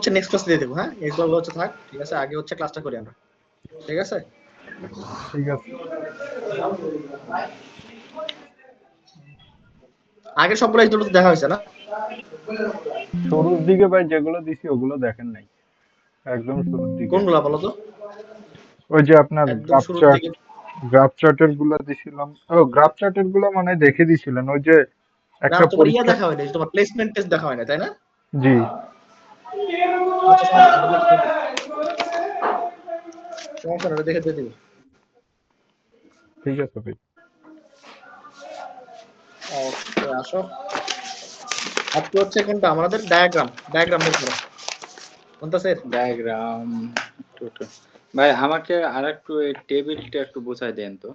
হচ্ছে next class দিয়ে দেবো। হ্যাঁ, এগুলো হচ্ছে থাক, ঠিক আছে? আগে হচ্ছে ক্লাসটা করি আমরা, ঠিক আছে? ঠিক আছে। আগে সবগুলো একটু দেখা হয়েছে না? শুরুর দিকে ভাই যেগুলো দিছি ওগুলো দেখেন নাই, একদম শুরুর দিকে। কোনগুলা বলো তো? ওই যে আপনার একদম শুরুর দিকে গ্রাফ চার্টের গুলা দিছিলাম। ও গ্রাফ চার্টের গুলা মানে দেখে দিছিলেন, ওই যে না, একটা তোমার ইয়া পরীক্ষা। দেখা হয় না, তোমার প্লেসমেন্ট টেস্ট দেখা হয় না, তাই না? জি আচ্ছা, সমস্যা না, দেখে দিয়ে দিবো। সমস্যা না, দেখে দিয়ে দিবো। ঠিক আছে ভাই। ওকে, আসো। আজকে হচ্ছে কোনটা আমাদের ডায়াগ্রাম বের করো। কোনটা স্যার? ডায়াগ্রাম ভাই আমাকে আরেকটু এই টেবিলটা একটু বোঝাই দেন তো।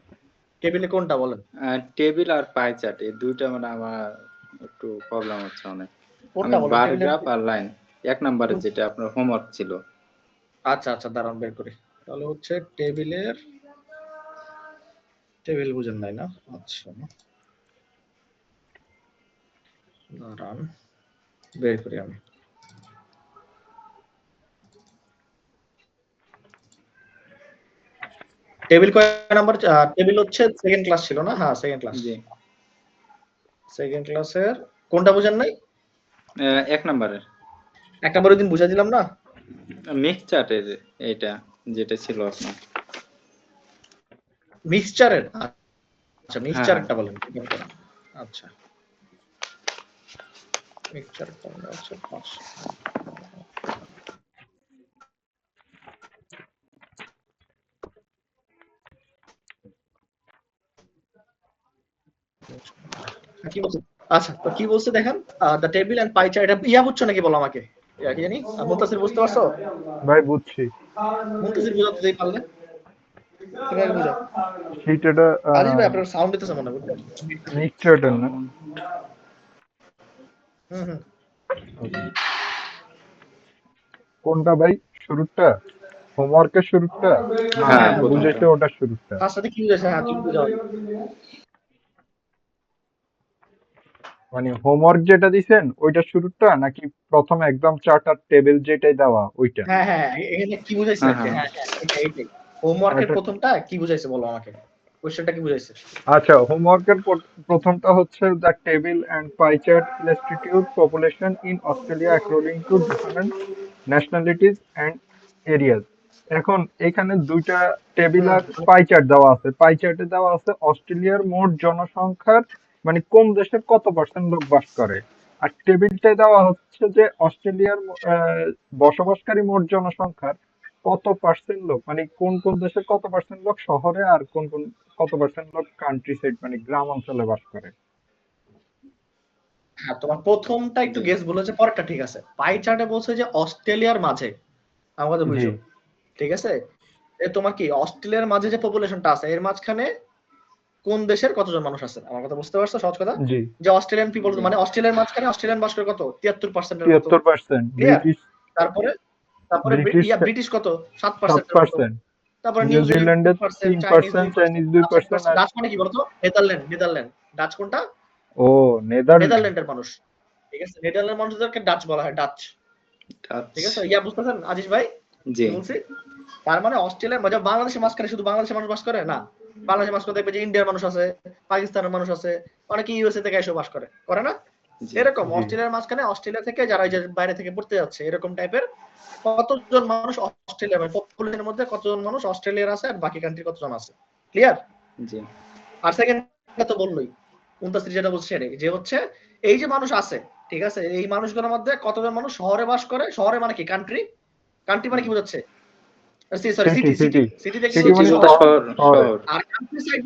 টেবিলে কোনটা বলেন? টেবিল আর পাই চার্ট এই দুইটা মানে আমার একটু প্রবলেম হচ্ছে অনেক। আমি কোনটা বলেন বার টেবিলের? গ্রাফ আর লাইন এক নম্বরে যেটা আপনার হোমওয়ার্ক ছিল। আচ্ছা আচ্ছা, দাঁড়ান বের করি। তাহলে হচ্ছে টেবিল বুঝেন নাই না? আচ্ছা, দাঁড়ান বের করি আমি। টেবিল কয় নাম্বার? টেবিল হচ্ছে সেকেন্ড ক্লাস ছিল না? হ্যাঁ, সেকেন্ড ক্লাস। জি সেকেন্ড ক্লাসের কোনটা বুঝেন নাই? এক নম্বরের এক নাম্বার দিন বুঝাই দিলাম না? মিক্স চার্টের এইটা যেটা ছিল আপনার। মিক্সচারের? আচ্ছা, হ্যাঁ হ্যাঁ মিক্সচারটা বলেন। আচ্ছা, মিক্সচারটা মানে হচ্ছে 5। কি বলছে? আচ্ছা, তো কি বলছে দেখেন, the table and pie chart. এটা ইয়া বুঝছো নাকি বলো আমাকে? ইয়া কি জানি? মুনতাসির বুঝতে পারছো? ভাই বুঝছি। মুনতাসির বুঝাতে দেই পারলে তুমি আগে বুঝাও। সেইটা আজিজ ভাই, আপনার সাউন্ড দিতেছে মনে হয়, বুঝছেন? মিক্স চার্টের না? হুম হুম। কোনটা ভাই? শুরুটা, হোমওয়ার্কের শুরুটা, না হ্যাঁ হ্যাঁ হ্যাঁ, যেটা প্রথমটা। বুঝাইছে ওটা শুরুটা? তার সাথে কি বুঝাইছে? হ্যাঁ, তুমি বুঝাও। মানে হোমওয়ার্ক যেটা দিছেন ওইটা শুরুটা, নাকি প্রথমে একদম চার্ট আর টেবিল যেটাই দেওয়া ওইটা? হ্যাঁ হ্যাঁ, এখানে কি বুঝাইছে হ্যাঁ আর কি? হ্যাঁ হ্যাঁ হ্যাঁ, এইটাই হোমওয়ার্কের এটা প্রথমটা কি বুঝাইছে বলো আমাকে, কোশ্চেনটা কি বুঝাইছে? আচ্ছা, হোমওয়ার্কের প্রথমটা হচ্ছে the table and pie chart illustrate population in Australia according to different nationalities and areas. এখন এখানে দুইটা টেবিল হুম। আর পাই চার্ট দেওয়া আছে। পাই চার্টে দেওয়া আছে অস্ট্রেলিয়ার মোট জনসংখ্যার, মানে কোন দেশের কত পার্সেন্ট লোক বাস করে। আর টেবিলটায় দেওয়া হচ্ছে যে অস্ট্রেলিয়ার বসবাসকারী মোট জনসংখ্যার কত পার্সেন্ট লোক, মানে কোন কোন দেশের কত পার্সেন্ট লোক শহরে আর কোন কোন কত পার্সেন্ট লোক কান্ট্রি সাইড মানে গ্রাম অঞ্চলে বাস করে। হ্যাঁ, তোমার প্রথমটা একটু জি গেস বলেছে, পরেরটা ঠিক আছে। পাই চার্টে বলছে যে অস্ট্রেলিয়ার মাঝে, আমার কথা জি বুঝো, ঠিক আছে? তোমার কি অস্ট্রেলিয়ার মাঝে যে পপুলেশনটা আছে এর মাঝখানে কোন দেশের কতজন মানুষ আছে, আমার কথা বুঝতে পারছো? সহজ কথা, জি যে অস্ট্রেলিয়ান পিপল জি মানে অস্ট্রেলিয়ার মাঝখানে অস্ট্রেলিয়ান বাস করে কত 73% মতো। 73%, ক্লিয়ার? ব্রিটিশ তারপরে তারপরে ব্রিটিশ ব্রিটিশ কত? সাত 7% মতো। পার্সেন্ট তারপরে নিউজিল্যান্ড নিউজিল্যান্ডের 2%, চাইনিজ 3%, 2%, চাইনিজ ডাচ 2%, 1%। আর ডাচ মানে কি বলতো? নেদারল্যান্ড। ডাচ কোনটা? ও নেদারল্যান্ড। নেদারল্যান্ডের মানুষ, ঠিক আছে? নেদারল্যান্ড মানুষদেরকে ডাচ বলা হয়, ডাচ। ঠিক আছে, আচ্ছা ইয়া বুঝতেছেন আজিজ ভাই জি কি বলছি? তার মানে অস্ট্রেলিয়ার মাঝে বাংলাদেশের মাঝখানে শুধু বাংলাদেশের মানুষ বাস করে না, বাংলাদেশের মাঝখানে দেখবে যে ইন্ডিয়ার মানুষ আছে, পাকিস্তানের মানুষ আছে, অনেকে ইউএসএ থেকে এসে বাস করে, করে না? জি এরকম জি অস্ট্রেলিয়ার মাঝখানে অস্ট্রেলিয়া থেকে যারা এই যে বাইরে থেকে পড়তে যাচ্ছে এরকম টাইপের কতজন মানুষ অস্ট্রেলিয়া, মানে পপুলেশনের মধ্যে কতজন মানুষ অস্ট্রেলিয়ার আছে আর বাকি কান্ট্রি কতজন আছে। ক্লিয়ার? জি আর সেকেন্ডটা তো বললোই, 29 যেটা বলছে সেটাই, যে হচ্ছে এই যে মানুষ আছে, ঠিক আছে, এই মানুষগুলোর মধ্যে কতজন মানুষ শহরে বাস করে। শহরে মানে কি? কান্ট্রি। কান্ট্রি মানে কি বোঝাচ্ছে? Sorry, city city city city city দেখে সিটি হচ্ছে সিটি মানে বলতে শহর। শহর শহরে। শহর। আর কান্ট্রি সাইড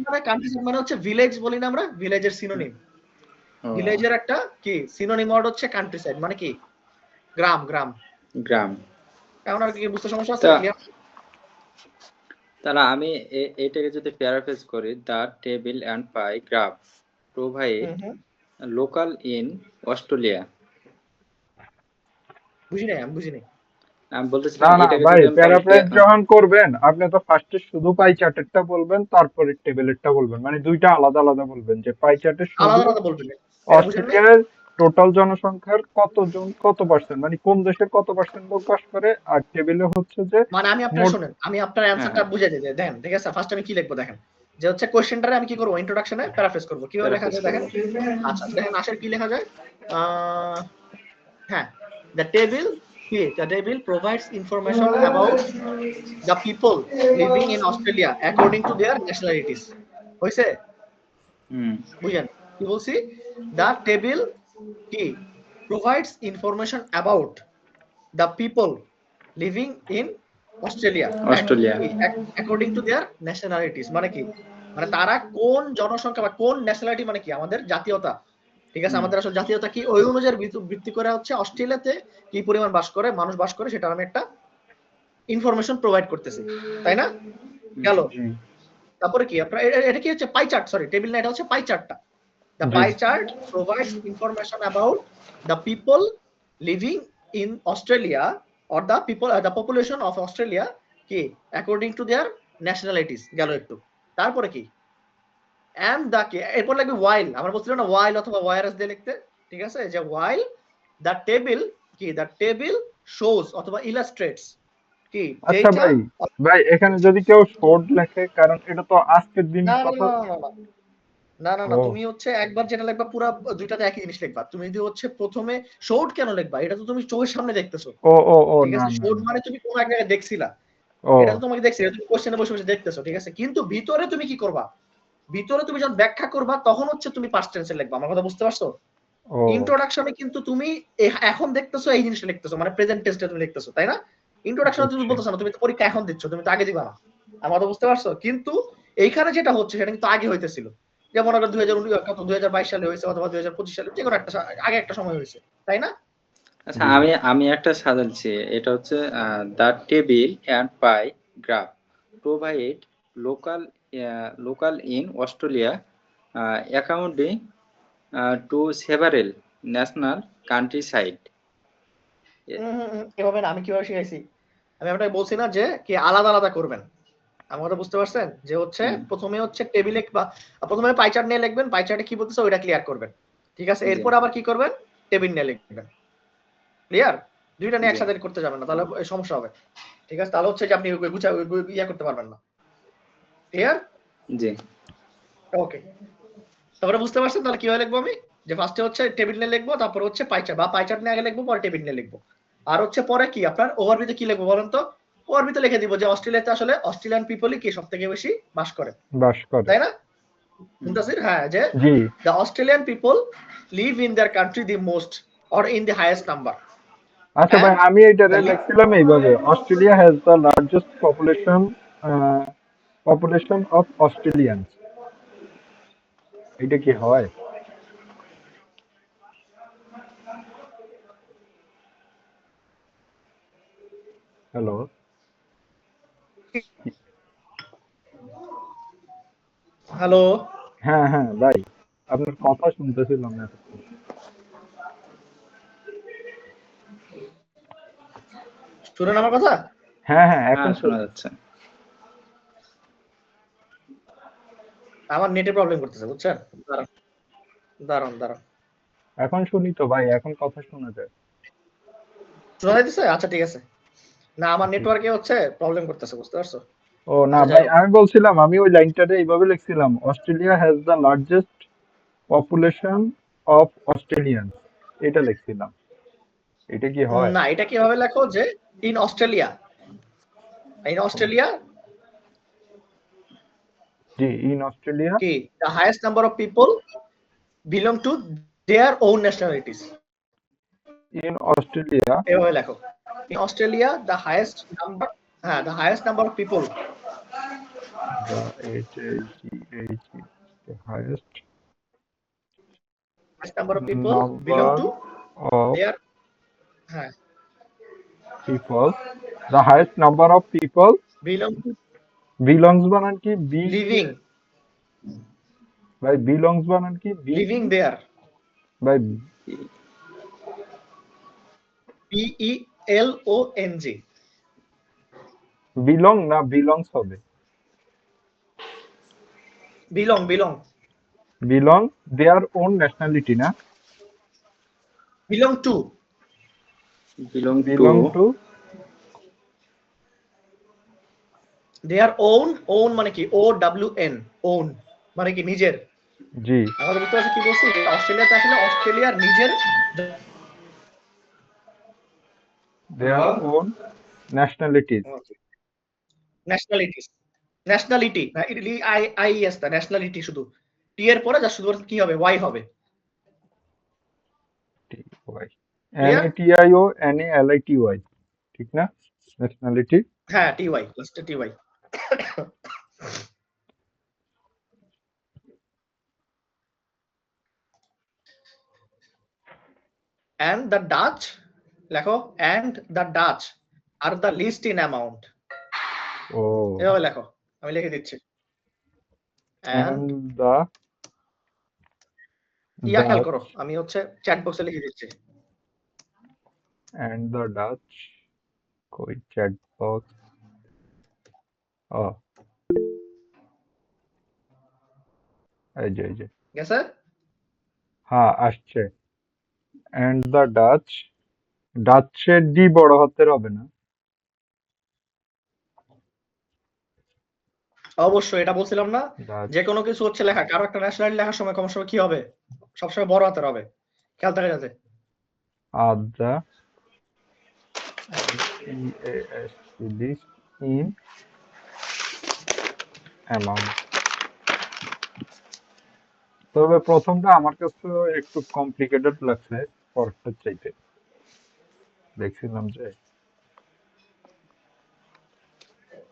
মানে হচ্ছে ভিলেজ বলি না আমরা, ভিলেজের সিনোনিম। ও ভিলেজের একটা কি সিনোনিম ওয়ার্ড হচ্ছে কান্ট্রি সাইড, মানে কি? গ্রাম গ্রাম। গ্রাম। এখন আর কি বুঝতে সমস্যা আছে? তা ক্লিয়ার? তাহলে আমি এটাকে যদি প্যারাফ্রেজ করি, the table and pie graph provide hmm hmm, local in Australia. বুঝি নাই, আমি বুঝি নাই। আমি না বলতেছিলাম না এটাকে ভাই, যদি আমি তাহলে প্যারাফ্রেজ যখন করবেন আপনি তো ফার্স্টে শুধু পাই চার্টেরটা বলবেন, তারপরে টেবিলেরটা বলবেন, মানে দুইটা আলাদা আলাদা বলবেন। যে পাই চার্টের শুধু আলাদা আলাদা বলবেন, এটা বুঝেন নাই? অস্ট্রেলিয়ার টোটাল জনসংখ্যার কত পার্সেন্ট মানে কোন দেশের কত পার্সেন্ট লোক বাস করে, আর টেবিলে হচ্ছে যে মানে আমি আপনার মোট। শুনেন, আমি আপনার হ্যাঁ অ্যান্সারটা বুঝে দিতে দেখেন, ঠিক আছে? ফার্স্ট আমি কি লিখবো দেখেন, যে হচ্ছে কোশ্চেনটারে আমি কি করবো, ইন্ট্রোডাকশনে প্যারাফ্রেজ করবো। কিভাবে লেখা প্যারাফ্রেজ যায় করব। দেখেন। আচ্ছা দেখেন আশের কি লেখা যায়। আহ হ্যাঁ, the table the table provides information about the people living in Australia according to their nationalities. হইছে? হুম। বুঝেন কি বলছি? The table কি provides information about the people living in Australia Australia. according to their nationalities মানে কি, মানে তারা কোন জনসংখ্যা বা কোন ন্যাশনালিটি মানে কি আমাদের জাতীয়তা, ঠিক আছে? হুম। আমাদের আসলে জাতীয়তা কি ওই অনুযায়ী ভিত্তি করে হচ্ছে অস্ট্রেলিয়াতে কি পরিমাণ মানুষ বাস করে সেটা আমি একটা ইনফরমেশন প্রোভাইড করতেছি, তাই না? গেল। জি তারপরে কি আপনার এটা কি হচ্ছে পাই চার্ট, সরি টেবিল না, এটা হচ্ছে পাই চার্টটা। The G pie chart provides information about the people living in Australia or the people the population of Australia কি অ্যাকর্ডিং টু দেয়ার ন্যাশনালিটিস। গেল একটু। তারপরে কি and the কি এরপর লাগবে while, আমরা বলছিলাম না while অথবা whereas দিয়ে লিখতে, ঠিক আছে? যে while the table কি the table shows অথবা illustrates কি আচ্ছা data। ভাই, এখানে যদি কেউ শর্ট লেখে, কারণ এটা তো আজকের না দিনের না কথা। না না না না না না, ও তুমি হচ্ছে একবার যেটা লিখবা পুরো দুইটাতে একই জিনিস লিখবা। তুমি যদি হচ্ছে প্রথমে শর্ট কেন লিখবা, এটা তো তুমি চোখের সামনে দেখতেছো, ও ঠিক না আছে? না শর্ট না। মানে তুমি কোন এক জায়গায় দেখছিলা, ও এটা তো তোমাকে দেখছি, এটা তুমি কোশ্চেনে বসে বসে দেখতেছো, ঠিক আছে? কিন্তু ভিতরে তুমি কি করবা, ভিতরে তুমি যখন ব্যাখ্যা করবা তখন হচ্ছে তুমি পাস্ট টেন্সে লিখবা। আমার কথা বুঝতে পারছো? ও ইন্ট্রোডাকশনে কিন্তু তুমি এখন দেখতেছো এই জিনিসটা লিখতেছো, মানে প্রেজেন্ট টেন্সে তুমি লিখতেছো, তাই না? ইন্ট্রোডাকশনে তুমি বুঝছি। বলতেছো না, তুমি তো পরীক্ষা এখন দিচ্ছ, তুমি তো আগে দিবা না। আমার কথা বুঝতে পারছো? কিন্তু এইখানে যেটা হচ্ছে সেটা কিন্তু আগে হইতেছিল। যেমন আগে 2022 সালে হয়েছে অথবা 2025 সালে, যে কোনো একটা আগে একটা সময় হয়েছে, তাই না? আচ্ছা, জি আমি একটা সাজাচ্ছি। এটা হচ্ছে the table and pie graph provide local local in Australia accounting to several national country side. এভাবে না, আমি কিভাবে শিখাইছি, আমি আপনাকে বলছি না যে কি আলাদা আলাদা করবেন। আমার কথা বুঝতে পারছেন? যে হচ্ছে প্রথমে হচ্ছে টেবিলে বা প্রথমে পাই চার্ট নিয়ে লিখবেন, পাই চার্টে কি বলতেছে ওইটা ক্লিয়ার করবেন, ঠিক আছে? জি এরপর আবার কি করবেন, টেবিল নিয়ে লিখবেন। ক্লিয়ার? দুইটা নিয়ে জি একসাথে করতে যাবেন না, তাহলে সমস্যা হবে, ঠিক আছে? তাহলে হচ্ছে যে আপনি ইয়া করতে পারবেন না। ক্লিয়ার? জি ওকে, তারপরে বুঝতে পারছেন তাহলে কিভাবে লিখবো আমি, যে ফার্স্টে হচ্ছে টেবিল নিয়ে লিখবো, তারপর হচ্ছে পাই চার্ট বা পাই চার্ট নিয়ে আগে লিখবো, পরে টেবিল নিয়ে লিখবো। আর হচ্ছে পরে কি আপনার ওভারভিউতে কি লিখবো বলেন তো? ওভারভিউতে লিখে দিব যে অস্ট্রেলিয়াতে আসলে অস্ট্রেলিয়ান পিপলই কি সব থেকে বেশি বাস করে, বাস করে। তাই না? মুনতাসির, হ্যাঁ, যে জি the Australian people live in their country the most or in the highest number আচ্ছা ভাই, and আমি the এইটারে লিখছিলাম এইভাবে: Australia has the largest population of Australians. এটা কি হয়? হ্যালো? হ্যালো, হ্যাঁ হ্যাঁ ভাই, আপনার কথা শুনতেছিলাম না এতক্ষণ। শুনেন আমার কথা। হ্যাঁ হ্যাঁ, এখন হ্যাঁ, শোনা শুনি। যাচ্ছে। আমার নেটে প্রবলেম করতেছে, বুঝছেন? দাঁড়ান দাঁড়ান দাঁড়ান, এখন শুনি তো ভাই, এখন কথা শোনা যায়। শোনা যাইতেছে? আচ্ছা ঠিক আছে। না, আমার জি। নেটওয়ার্কে হচ্ছে প্রবলেম করতেছে, বুঝতে পারছো? ও না আচ্ছা যাই ভাই, হোক। আমি বলছিলাম, আমি ওই লাইনটাতে এইভাবে লিখছিলাম: Australia has the largest population of Australian. এটা লিখছিলাম। এটা কি হয়? না, এটা কিভাবে লেখো যে in Australia, in Australia G, in Australia. কি the highest number of people belong to their own nationalities, in Australia এভাবে লেখো। In Australia, the highest number, the highest number of people, the HHEH, the highest number of people belong number to of their, হ্যাঁ, people, the highest number of people belong to belongs বানান কি B? living, ভাই belongs বানান কি B? living there, ভাই P-E-L-O-N-G, belong না belongs হবে? belong, belong their own nationality না? belong to belong belong to two their own মানে কি OWN own মানে কি নিজের। জি আমাদের বুঝতে পারছি কি বলছি, অস্ট্রেলিয়াতে আসলে অস্ট্রেলিয়ার নিজের দেয়ার ওন ন্যাশনালিটিজ। ন্যাশনালিটিস, ন্যাশনালিটি না IES তা ন্যাশনালিটি, শুধু টি এর পরে যা শুধু কি হবে, ওয়াই হবে। Y clear? NATIONALITY ঠিক না? ন্যাশনালিটি। হ্যাঁ TY, লাস্টে TY। and the Dutch লেখো, and the Dutch are the least in amount, ও এভাবে লেখো, আমি লিখে দিচ্ছি। and এন্ড দা ইয়া খেয়াল ডাচ করো, আমি হচ্ছে চ্যাট বক্সে লিখে দিচ্ছি। এন্ড দা ডাচ কই চ্যাট বক্স। ও এই যে গেছে? হ্যাঁ আসছে। এন্ড দা ডাচ, ডাচের ডি বড় হাতের হবে না? অবশ্যই, এটা বলছিলাম না, ডাচ যে কোনো কিছু হচ্ছে লেখা, কারো একটা ন্যাশনালিটি লেখার সময় কোন সময় কি হবে, সবসময় বড় হাতের হবে, খেয়াল থাকে যাতে। আদা LEAST ইন অ্যামাউন্ট। তবে প্রথমটা আমার কাছে একটু কমপ্লিকেটেড লাগছে পরেরটার চাইতে। দেখছিলাম যে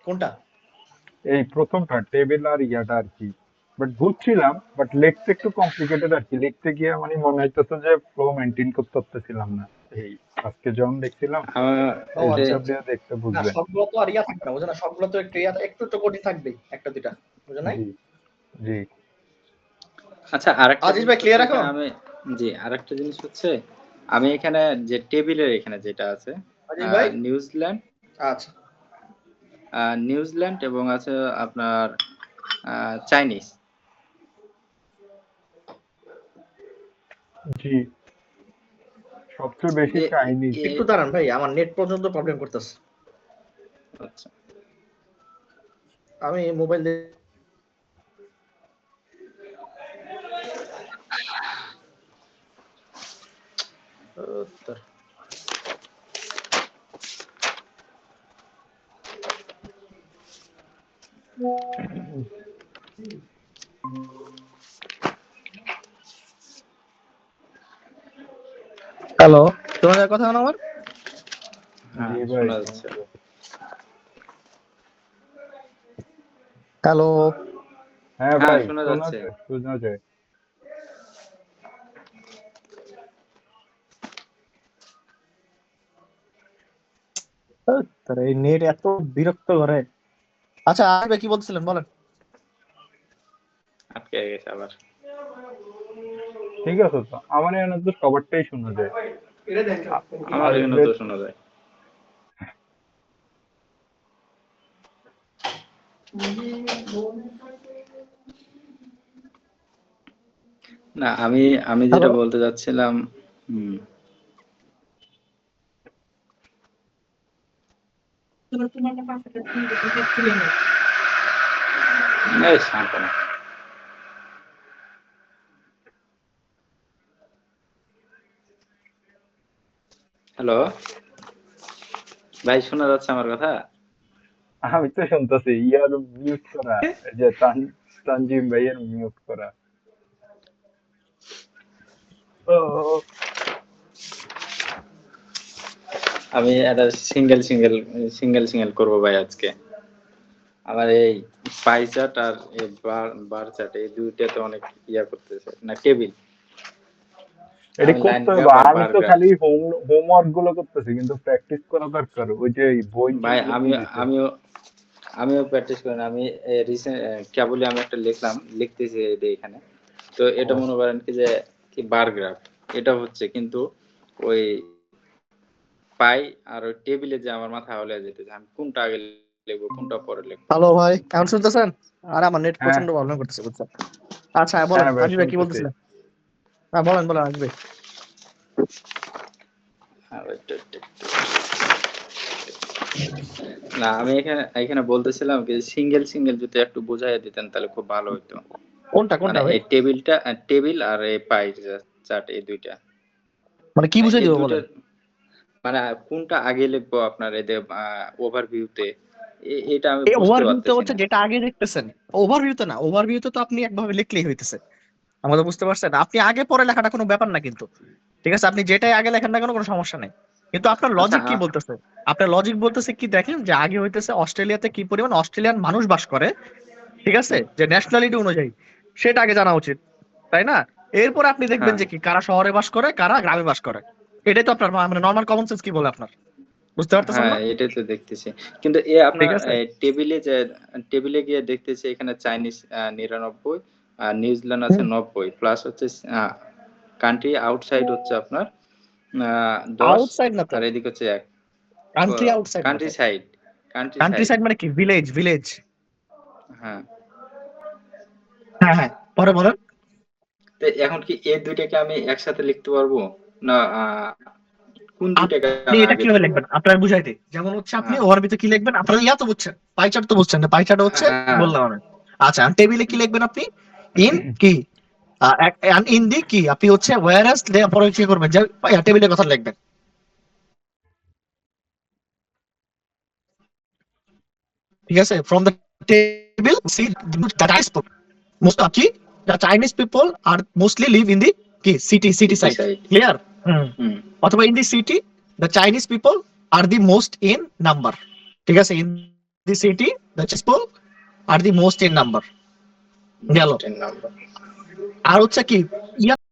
কোনটা? এই প্রথমটা টেবিল আর ইয়াটা আর কি, বাট বুঝছিলাম, বাট লিখতে একটু কমপ্লিকেটেড আর কি। লিখতে গিয়ে মানে মনে হইতেছে যে ফ্লো মেনটেন করতে পারতেছিলাম না। এই আজকে যখন দেখছিলাম ও এই যে আচ্ছা হিসাব আচ্ছা। দিয়ে দেখতে না বুঝবেন। সবগুলো তো আর ইয়া থাকবে না, বুঝো না, সবগুলো তো একটু ইয়া, একটু একটু কঠিন থাকবেই, একটা দুইটা, বুঝো নাই? জি জি আচ্ছা, আরেকটা আজিজ জিনিস ভাই হচ্ছে ক্লিয়ার এখানে এখন? আমি, জি আরেকটা জিনিস হচ্ছে আমি এখানে যে টেবিলের এখানে যেটা আছে আজিজ ভাই, নিউজিল্যান্ড, আচ্ছা নিউজিল্যান্ড এবং আছে আপনার চাইনিজ। জি সবচেয়ে বেশি এ চাইনিজ। এ একটু দাঁড়ান ভাই, আমার নেট পর্যন্ত প্রবলেম করতেছে, আচ্ছা, আমি মোবাইল দিয়ে তোর হ্যালো, তোমাদের কথা না আমার? হ্যাঁ জি ভাই শোনা শোনা যাচ্ছে। যায়। হ্যালো, হ্যাঁ হ্যাঁ ভাই শোনা শোনা যাচ্ছে। যায় শোনা যায়। তোর এই নেট এত বিরক্ত করে। আচ্ছা আসবে, কি বলছিলেন বলেন। আটকে গেছে আবার। ঠিক আছে, তো আমার এখানে তো সবারটাই শোনা যায়। আমার এখানে আসবে তো শোনা যায়। না, আমি আমি যেটা হ্যালো, বলতে যাচ্ছিলাম, হুম, এই শান্ত না। হ্যালো ভাই, শোনা যাচ্ছে আমার কথা? আমি তো শুনতেছি ইয়ার মিউট করা, এই যে তানজিম ভাইয়ের মিউট করা। ও আমি একটা সিঙ্গেল সিঙ্গেল করবো ভাই আজকে। আমার এই পাই চার্ট আর এই বার চার্ট, এই দুইটাতে অনেক ইয়া করতেছে না, টেবিল। এটি আমি লাইন করতে হবে। গ্রাফ আর আমি বার তো গ্রাফ। খালি হোমওয়ার্ক গুলো করতেছি, কিন্তু প্র্যাকটিস করা দরকার। ওই যে বই ভাই যেগুলো আমি দিয়ে দিছে। আমিও আমিও প্র্যাকটিস করি না। আমি রিসেন্ট কেবলই আমি একটা লিখতেছি এই যে এখানে। তো এটা ও মনে করেন কি যে কি বার গ্রাফ এটা হচ্ছে, কিন্তু ওই পাই আর ওই টেবিলে যে আমার মাথা হলে যেতেছে, আমি কোনটা আগে লিখবো কোনটা পরে লিখবো। হ্যালো ভাই, এখন শুনতেছেন? আর আমার নেট হ্যাঁ প্রচন্ড প্রবলেম করতেছে, বুঝছেন? আচ্ছা হ্যাঁ, বলেন হ্যাঁ ভাই আজিজ ভাই কি শুনতেছি। বলতেছিলেন? হ্যাঁ বলেন বলেন আজিজ ভাই। না আমি এখানে বলতেছিলাম কি সিঙ্গেল সিঙ্গেল যদি একটু বোঝাই দিতেন তাহলে খুব ভালো হতো। কোনটা মানে কোনটা ভাই? এই টেবিল আর এই পাই চার্ট এই দুইটা, মানে কি মানে বুঝাই এই দিব দুইটা বলেন? মানে কোনটা আগে লিখবো আপনার এদের ওভারভিউতে, এটা আমি এই বুঝতে ওভারভিউতে পারতেছি হচ্ছে না। যেটা আগে দেখতেছেন, ওভারভিউতে না, ওভারভিউতে তো আপনি একভাবে লিখলেই হইতেছে। আমাদের বুঝতে পারছেন, আপনি আগে পরে লেখাটা কোনো ব্যাপার না কিন্তু, ঠিক আছে? আপনি যেটাই আগে লেখেন না কেন কোনো সমস্যা নাই, কিন্তু আপনার আচ্ছা লজিক কি বলতেছে? আপনার লজিক বলতেছে কি দেখেন, যে আগে হইতেছে অস্ট্রেলিয়াতে কি পরিমাণ অস্ট্রেলিয়ান মানুষ বাস করে, ঠিক আছে, যে ন্যাশনালিটি অনুযায়ী, সেটা আগে জানা উচিত, তাই না? এরপর আপনি দেখবেন হ্যাঁ যে কি কারা শহরে বাস করে কারা গ্রামে বাস করে। এটাই তো আপনার মানে নর্মাল কমন সেন্স কি বলে আপনার, বুঝতে পারতেছেন হ্যাঁ না? এটাই তো দেখতেছি, কিন্তু ঠিক আপনার আছে, টেবিলে গিয়ে দেখতেছি এখানে চাইনিজ 99 আর নিউজিল্যান্ড আছে হুম, 90, প্লাস হচ্ছে কান্ট্রি আউটসাইড হচ্ছে আপনার 10, আউটসাইড না তো, আর এদিকে হচ্ছে 1। কান্ট্রি আউটসাইড না কান্ট্রি তো। সাইড, কান্ট্রি সাইড মানে কি? Village, village. হ্যাঁ। হ্যাঁ হ্যাঁ, পরে বলেন। তো এখন কি এই দুইটাকে আমি একসাথে লিখতে পারবো, না কোন দুইটাকে আপনি আমি এটা আগে কিভাবে লিখবো? লিখবেন আপনার বুঝাইতে, যেমন হচ্ছে আপনি হ্যাঁ ওভারভিউতে কি লিখবেন, আপনারা ইয়া তো বুঝছেন, পাই চার্ট তো বুঝছেন না? পাই চার্ট হচ্ছে, হ্যাঁ বললাম আমি। আচ্ছা, টেবিলে কি লিখবেন আপনি? ইন কি, ইন দি কি, আপনি হচ্ছে ওয়্যার এস পরে কি করবেন, যে টেবিলের কথা লিখবেন, ঠিক আছে? From the table see that I spoke most of কি, the Chinese people are mostly live in the কি city city side, side. Clear? Hmm. Hmm অথবা in the city the Chinese people are the most in number, ঠিক আছে? In the city the people are the most in number, গেল। Most in number. আর হচ্ছে কি, ইয়া